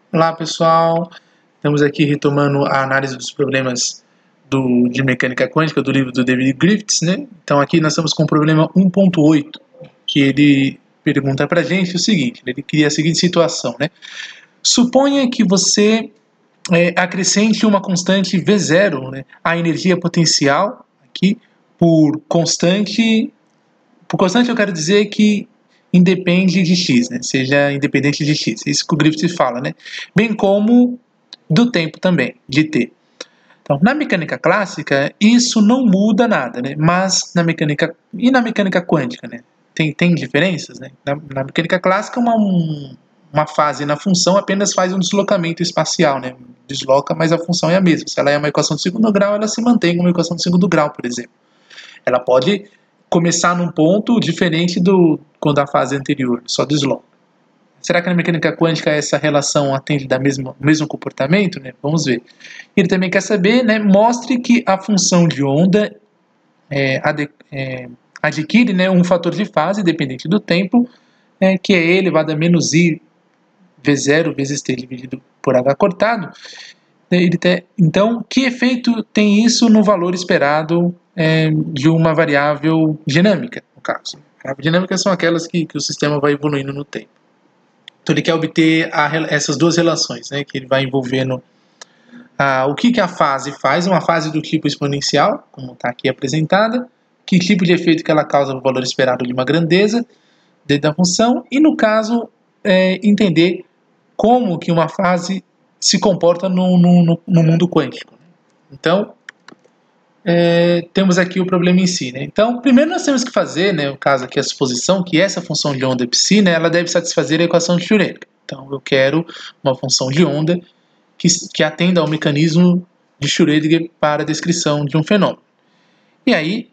Olá pessoal, estamos aqui retomando a análise dos problemas de mecânica quântica do livro do David Griffiths, né? Então aqui nós estamos com o problema 1.8, que ele pergunta para a gente o seguinte, ele cria a seguinte situação, né? Suponha que você acrescente uma constante V0, né, a energia potencial aqui por constante eu quero dizer que independe de x, né? Seja independente de x. Isso que o Griffith fala, né? Bem como do tempo também, de t. Então, na mecânica clássica, isso não muda nada, né? Mas na mecânica quântica, né? Tem diferenças, né? Na mecânica clássica, uma fase na função apenas faz um deslocamento espacial, né? Desloca, mas a função é a mesma. Se ela é uma equação de segundo grau, ela se mantém como uma equação de segundo grau, por exemplo. Ela pode começar num ponto diferente do quando a fase anterior, só desloca. Será que na mecânica quântica essa relação atende do mesmo comportamento? Né? Vamos ver. Ele também quer saber, né, mostre que a função de onda adquire, né, um fator de fase dependente do tempo, que é E elevado a menos I V0 vezes T dividido por H cortado. Então, que efeito tem isso no valor esperado de uma variável dinâmica, no caso? Variáveis dinâmicas são aquelas que o sistema vai evoluindo no tempo. Então, ele quer obter essas duas relações, né, que ele vai envolvendo o que a fase faz, uma fase do tipo exponencial, como está aqui apresentada, que tipo de efeito que ela causa no valor esperado de uma grandeza dentro da função, e no caso, entender como que uma fase se comporta no mundo quântico. Então, temos aqui o problema em si. Né? Então, primeiro nós temos que fazer, né, no caso aqui a suposição que essa função de onda psi, né, ela deve satisfazer a equação de Schrödinger. Então, eu quero uma função de onda que atenda ao mecanismo de Schrödinger para a descrição de um fenômeno. E aí,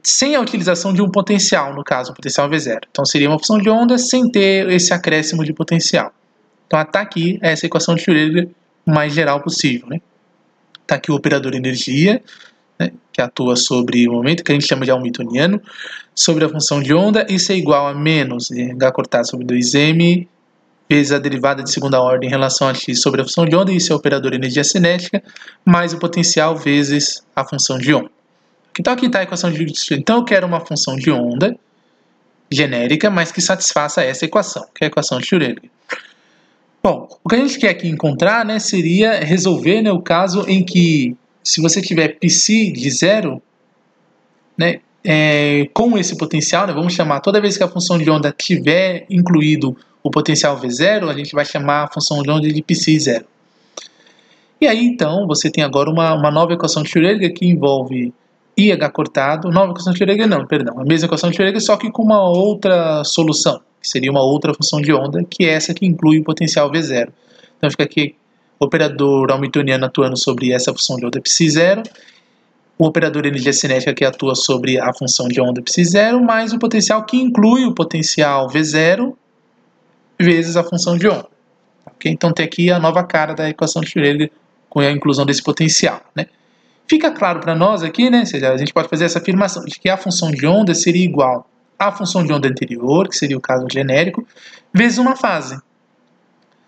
sem a utilização de um potencial, no caso, um potencial V0. Então, seria uma função de onda sem ter esse acréscimo de potencial. Então, está aqui essa equação de Schrödinger mais geral possível. Né? Está aqui o operador energia, né, que atua sobre o momento, que a gente chama de hamiltoniano, sobre a função de onda. Isso é igual a menos h cortado sobre 2m vezes a derivada de segunda ordem em relação a x sobre a função de onda. Isso é o operador energia cinética, mais o potencial vezes a função de onda. Então, aqui está a equação de Schrödinger. Então, eu quero uma função de onda genérica, mas que satisfaça essa equação, que é a equação de Schrödinger. Bom, o que a gente quer aqui encontrar, né, seria resolver, né, o caso em que, se você tiver psi de zero, né, com esse potencial, né, vamos chamar, toda vez que a função de onda tiver incluído o potencial V0, a gente vai chamar a função de onda de psi zero. E aí, então, você tem agora uma nova equação de Schrödinger que envolve IH cortado, nova equação de Schrödinger não, perdão, a mesma equação de Schrödinger, só que com uma outra solução, que seria uma outra função de onda, que é essa que inclui o potencial V0. Então fica aqui o operador hamiltoniano atuando sobre essa função de onda psi0, o operador energia cinética que atua sobre a função de onda psi0, mais o potencial que inclui o potencial V0 vezes a função de onda. Okay? Então tem aqui a nova cara da equação de Schrödinger com a inclusão desse potencial. Né? Fica claro para nós aqui, né, a gente pode fazer essa afirmação de que a função de onda seria igual à função de onda anterior, que seria o caso genérico, vezes uma fase.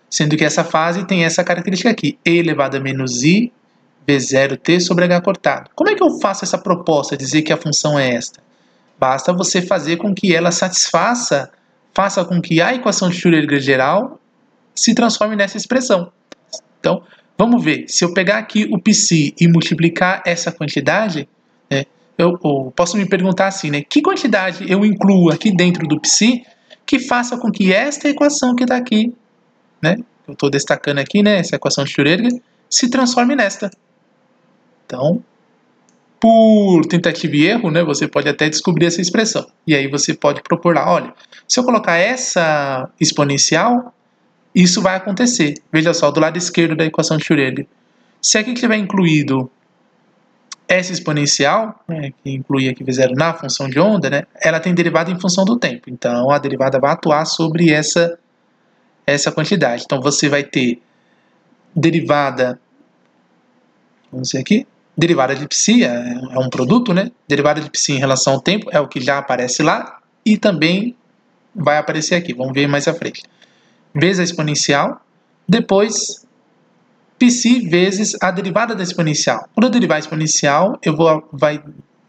Sendo que essa fase tem essa característica aqui, e elevado a menos i v0t sobre h cortado. Como é que eu faço essa proposta, dizer que a função é esta? Basta você fazer com que ela faça com que a equação de Schrödinger geral se transforme nessa expressão. Então, vamos ver, se eu pegar aqui o psi e multiplicar essa quantidade, né, eu posso me perguntar assim, né, que quantidade eu incluo aqui dentro do psi que faça com que esta equação que está aqui, né, eu estou destacando aqui, né, essa equação de Schrödinger, se transforme nesta. Então, por tentativa e erro, né, você pode até descobrir essa expressão. E aí você pode propor lá, olha, se eu colocar essa exponencial, isso vai acontecer. Veja só, do lado esquerdo da equação de Schrödinger. Se aqui tiver incluído essa exponencial, né, que inclui aqui V0 na função de onda, né, ela tem derivada em função do tempo. Então, a derivada vai atuar sobre essa quantidade. Então, você vai ter derivada, vamos ver aqui, derivada de psi, é um produto, né? Derivada de psi em relação ao tempo é o que já aparece lá e também vai aparecer aqui. Vamos ver mais à frente. Vezes a exponencial depois psi vezes a derivada da exponencial. Quando eu derivar a exponencial, vai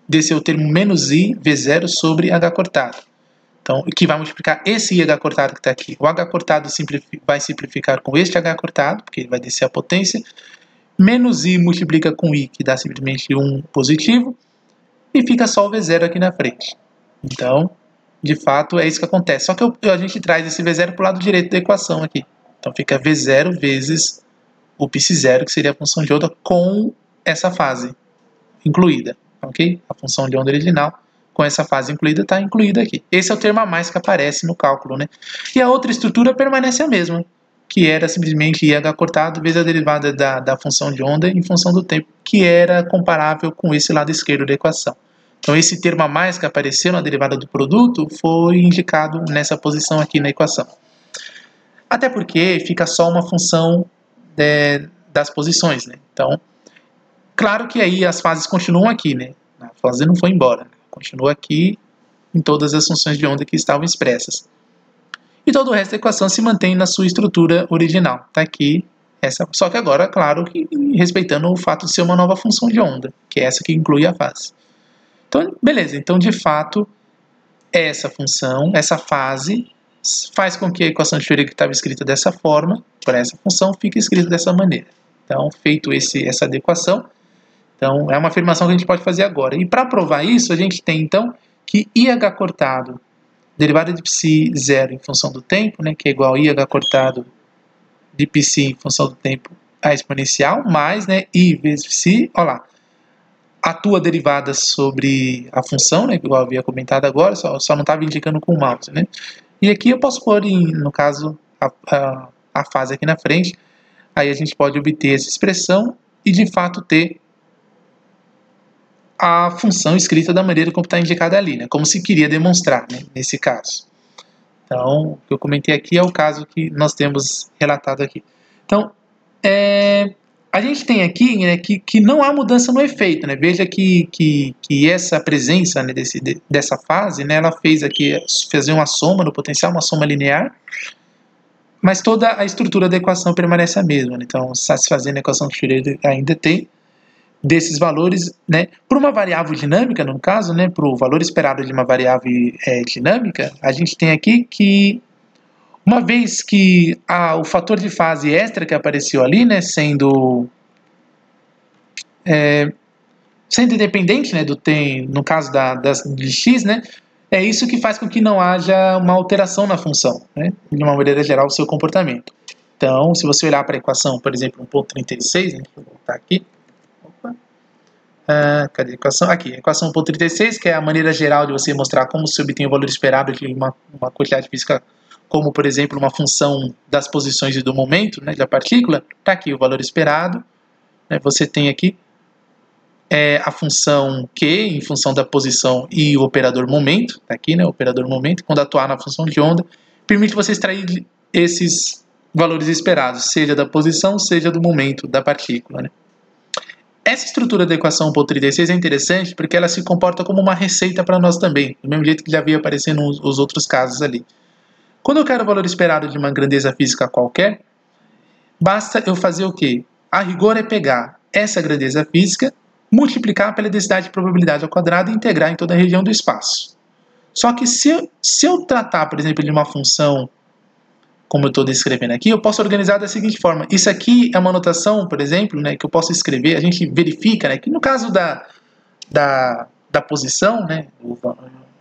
descer o termo menos i v0 sobre h cortado. Então, que vai multiplicar esse IH cortado que está aqui. O H cortado vai simplificar com este H cortado, porque ele vai descer a potência. Menos I multiplica com I, que dá simplesmente 1 positivo. E fica só o V0 aqui na frente. Então, de fato, é isso que acontece. Só que a gente traz esse V0 para o lado direito da equação aqui. Então, fica V0 vezes o π0, que seria a função de onda com essa fase incluída. Ok? A função de onda original com essa fase incluída, está incluída aqui. Esse é o termo a mais que aparece no cálculo, né? E a outra estrutura permanece a mesma, que era simplesmente IH cortado vezes a derivada da função de onda em função do tempo, que era comparável com esse lado esquerdo da equação. Então esse termo a mais que apareceu na derivada do produto foi indicado nessa posição aqui na equação. Até porque fica só uma função das posições, né? Então, claro que aí as fases continuam aqui, né? A fase não foi embora, né? Continua aqui em todas as funções de onda que estavam expressas. E todo o resto da equação se mantém na sua estrutura original. Está aqui, só que agora, claro, que respeitando o fato de ser uma nova função de onda, que é essa que inclui a fase. Então, beleza. Então, de fato, essa função, essa fase, faz com que a equação de Schrödinger que estava escrita dessa forma, para essa função, fique escrita dessa maneira. Então, feito essa adequação, então, é uma afirmação que a gente pode fazer agora. E para provar isso, a gente tem, então, que IH cortado, derivada de π0 em função do tempo, né, que é igual a IH cortado de π em função do tempo a exponencial, mais, né, I vezes π, olha lá, a tua derivada sobre a função, né, igual eu havia comentado agora, só não estava indicando com o mouse, né. E aqui eu posso pôr, no caso, a fase aqui na frente, aí a gente pode obter essa expressão e, de fato, ter a função escrita da maneira como está indicada ali, né? Como se queria demonstrar, né? Nesse caso. Então, o que eu comentei aqui é o caso que nós temos relatado aqui. Então, a gente tem aqui, né, que não há mudança no efeito, né? Veja que essa presença, né, dessa fase, né, ela fez aqui fazer uma soma no potencial, uma soma linear, mas toda a estrutura da equação permanece a mesma, né? Então, satisfazendo a equação que Schrödinger ainda tem desses valores, né, para uma variável dinâmica, no caso, né, para o valor esperado de uma variável dinâmica, a gente tem aqui que, uma vez que o fator de fase extra que apareceu ali, né, sendo independente, né, no caso de x, né, é isso que faz com que não haja uma alteração na função, né, de uma maneira geral, o seu comportamento. Então, se você olhar para a equação, por exemplo, 1.36, né, vou voltar aqui, cadê a equação? Aqui, a equação 1.36, que é a maneira geral de você mostrar como se obtém o valor esperado de uma quantidade física, como, por exemplo, uma função das posições e do momento, né, da partícula. Está aqui o valor esperado. Né, você tem aqui a função Q em função da posição e o operador momento. Está aqui, né, o operador momento, quando atuar na função de onda, permite você extrair esses valores esperados, seja da posição, seja do momento da partícula, né. Essa estrutura da equação 1.36 é interessante porque ela se comporta como uma receita para nós também, do mesmo jeito que já havia aparecendo os outros casos ali. Quando eu quero o valor esperado de uma grandeza física qualquer, basta eu fazer o quê? A rigor é pegar essa grandeza física, multiplicar pela densidade de probabilidade ao quadrado e integrar em toda a região do espaço. Só que se eu tratar, por exemplo, de uma função como eu estou descrevendo aqui, eu posso organizar da seguinte forma. Isso aqui é uma notação, por exemplo, né, que eu posso escrever, a gente verifica, né, que no caso da posição, né,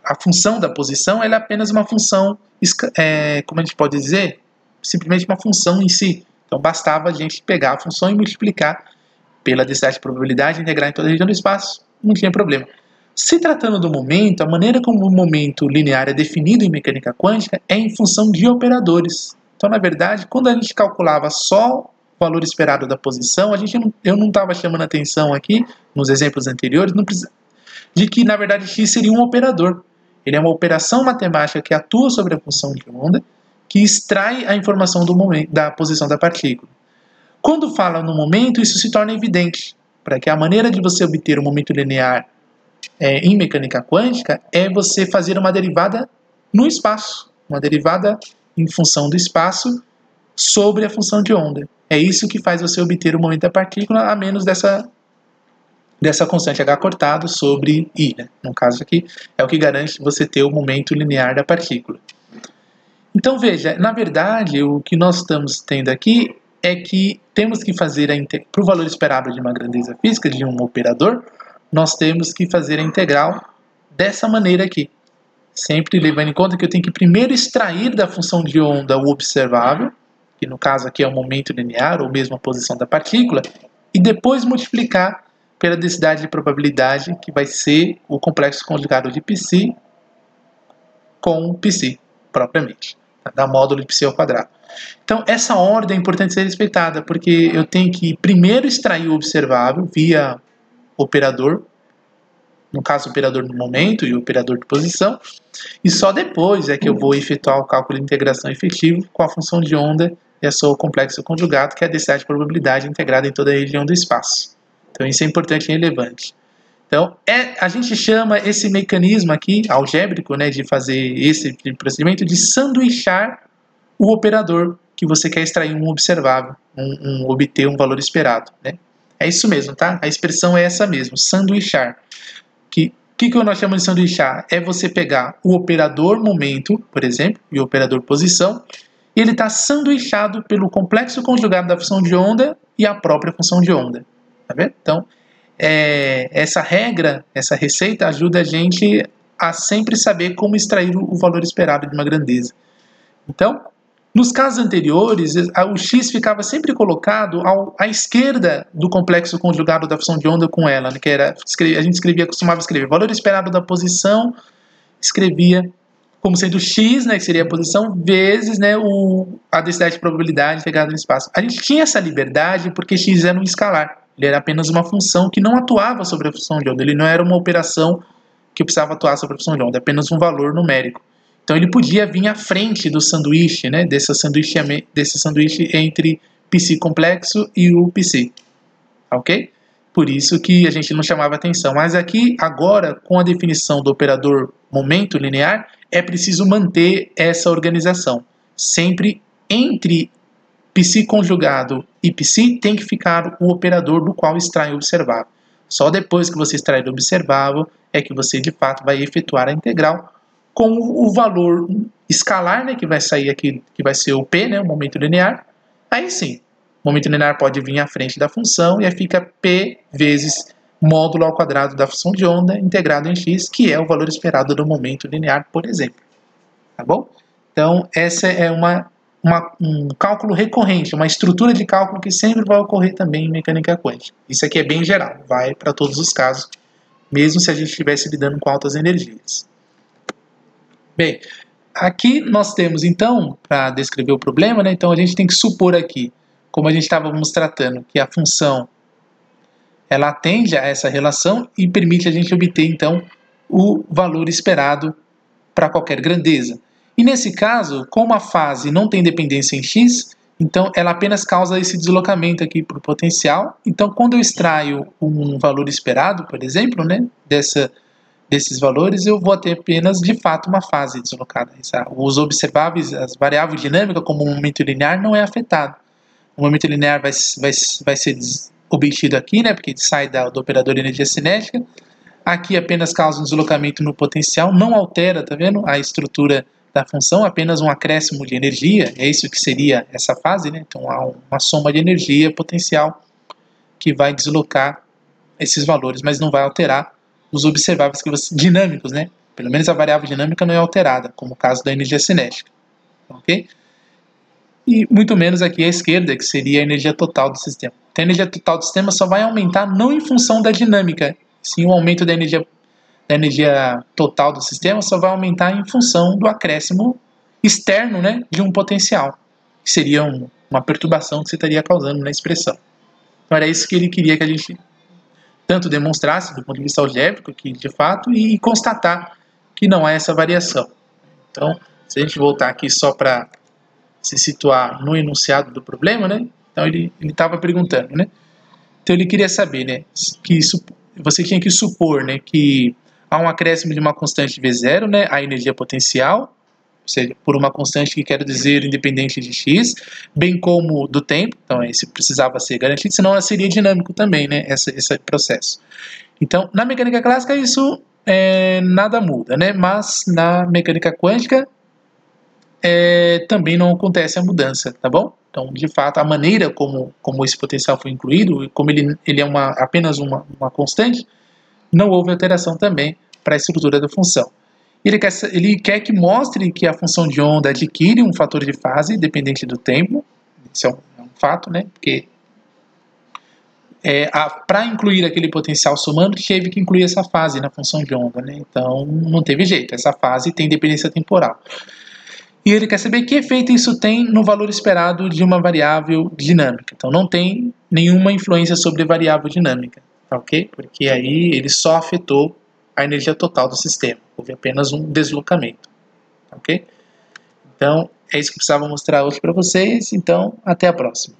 a função da posição ela é apenas uma função, como a gente pode dizer, simplesmente uma função em si. Então bastava a gente pegar a função e multiplicar pela densidade de probabilidade, integrar em toda a região do espaço, não tinha problema. Se tratando do momento, a maneira como o momento linear é definido em mecânica quântica é em função de operadores. Então, na verdade, quando a gente calculava só o valor esperado da posição, eu não estava chamando atenção aqui, nos exemplos anteriores, de que, na verdade, x seria um operador. Ele é uma operação matemática que atua sobre a função de onda, que extrai a informação do momento, da posição da partícula. Quando fala no momento, isso se torna evidente, para que a maneira de você obter o momento linear em mecânica quântica é você fazer uma derivada no espaço, uma derivada em função do espaço sobre a função de onda. É isso que faz você obter o momento da partícula, a menos dessa constante h cortado sobre I, né? No caso aqui, é o que garante você ter o momento linear da partícula. Então veja, na verdade, o que nós estamos tendo aqui é que temos que fazer para o valor esperado de uma grandeza física, de um operador, nós temos que fazer a integral dessa maneira aqui. Sempre levando em conta que eu tenho que primeiro extrair da função de onda o observável, que no caso aqui é o momento linear, ou mesmo a posição da partícula, e depois multiplicar pela densidade de probabilidade, que vai ser o complexo conjugado de π com π propriamente, da módulo de π ao quadrado. Então, essa ordem é importante ser respeitada, porque eu tenho que primeiro extrair o observável via operador, no caso, operador no momento e operador de posição, e só depois é que eu vou efetuar o cálculo de integração efetivo com a função de onda e a sua complexo conjugado, que é a densidade de probabilidade integrada em toda a região do espaço. Então, isso é importante e relevante. Então, a gente chama esse mecanismo aqui, algébrico, né, de fazer esse procedimento, de sanduichar o operador que você quer extrair um observável, obter um valor esperado, né? É isso mesmo, tá? A expressão é essa mesmo, sanduichar. O que nós chamamos de sanduichar? É você pegar o operador momento, por exemplo, e o operador posição, e ele está sanduichado pelo complexo conjugado da função de onda e a própria função de onda. Tá vendo? Então, essa regra, essa receita ajuda a gente a sempre saber como extrair o valor esperado de uma grandeza. Então, nos casos anteriores, o x ficava sempre colocado à esquerda do complexo conjugado da função de onda com ela, né, que era, a gente costumava escrever valor esperado da posição, escrevia como sendo x, né, que seria a posição, vezes, né, a densidade de probabilidade integrada no espaço. A gente tinha essa liberdade porque x era um escalar, ele era apenas uma função que não atuava sobre a função de onda, ele não era uma operação que precisava atuar sobre a função de onda, apenas um valor numérico. Então ele podia vir à frente do sanduíche, né, desse sanduíche entre π complexo e o π, ok? Por isso que a gente não chamava atenção. Mas aqui, agora, com a definição do operador momento linear, é preciso manter essa organização. Sempre entre π conjugado e π tem que ficar o operador do qual extrai o observável. Só depois que você extrair o observável é que você, de fato, vai efetuar a integral com o valor escalar, né, que vai sair aqui, que vai ser o P, né, o momento linear. Aí sim, o momento linear pode vir à frente da função e aí fica P vezes módulo ao quadrado da função de onda integrado em x, que é o valor esperado do momento linear, por exemplo. Tá bom? Então, essa é um cálculo recorrente, uma estrutura de cálculo que sempre vai ocorrer também em mecânica quântica. Isso aqui é bem geral, vai para todos os casos, mesmo se a gente estivesse lidando com altas energias. Bem, aqui nós temos então, para descrever o problema, né, então a gente tem que supor aqui, como a gente estávamos tratando, que a função ela atende a essa relação e permite a gente obter então o valor esperado para qualquer grandeza. E nesse caso, como a fase não tem dependência em x, então ela apenas causa esse deslocamento aqui para o potencial. Então quando eu extraio um valor esperado, por exemplo, né, desses valores, eu vou ter apenas, de fato, uma fase deslocada. Os observáveis, as variáveis dinâmicas, como o momento linear, não é afetado. O momento linear vai ser obtido aqui, né, porque sai do operador de energia cinética. Aqui apenas causa um deslocamento no potencial, não altera, tá vendo, a estrutura da função, apenas um acréscimo de energia, é isso que seria essa fase, né? Então há uma soma de energia potencial que vai deslocar esses valores, mas não vai alterar os observáveis dinâmicos, né? Pelo menos a variável dinâmica não é alterada, como o caso da energia cinética, ok? E muito menos aqui à esquerda, que seria a energia total do sistema. Então a energia total do sistema só vai aumentar não em função da dinâmica, sim o aumento da energia total do sistema só vai aumentar em função do acréscimo externo, né, de um potencial, que seria uma perturbação que você estaria causando na expressão. Então era isso que ele queria que a gente tanto demonstrasse do ponto de vista algébrico, que de fato, e constatar que não há essa variação. Então, se a gente voltar aqui só para se situar no enunciado do problema, né? Então ele estava perguntando, né? Então ele queria saber, né, que você tinha que supor, né, que há um acréscimo de uma constante V0, né, a energia potencial, seja, por uma constante que quero dizer independente de x, bem como do tempo, então esse precisava ser garantido, senão seria dinâmico também, né, esse processo. Então, na mecânica clássica isso nada muda, né, mas na mecânica quântica também não acontece a mudança, tá bom? Então, de fato, a maneira como esse potencial foi incluído, como ele é apenas uma constante, não houve alteração também para a estrutura da função. Ele quer que mostre que a função de onda adquire um fator de fase dependente do tempo. Isso é um fato, né? Porque para incluir aquele potencial somando, teve que incluir essa fase na função de onda, né? Então, não teve jeito. Essa fase tem dependência temporal. E ele quer saber que efeito isso tem no valor esperado de uma variável dinâmica. Então, não tem nenhuma influência sobre a variável dinâmica, ok? Porque aí ele só afetou a energia total do sistema. Houve apenas um deslocamento, ok? Então, é isso que eu precisava mostrar hoje para vocês. Então, até a próxima.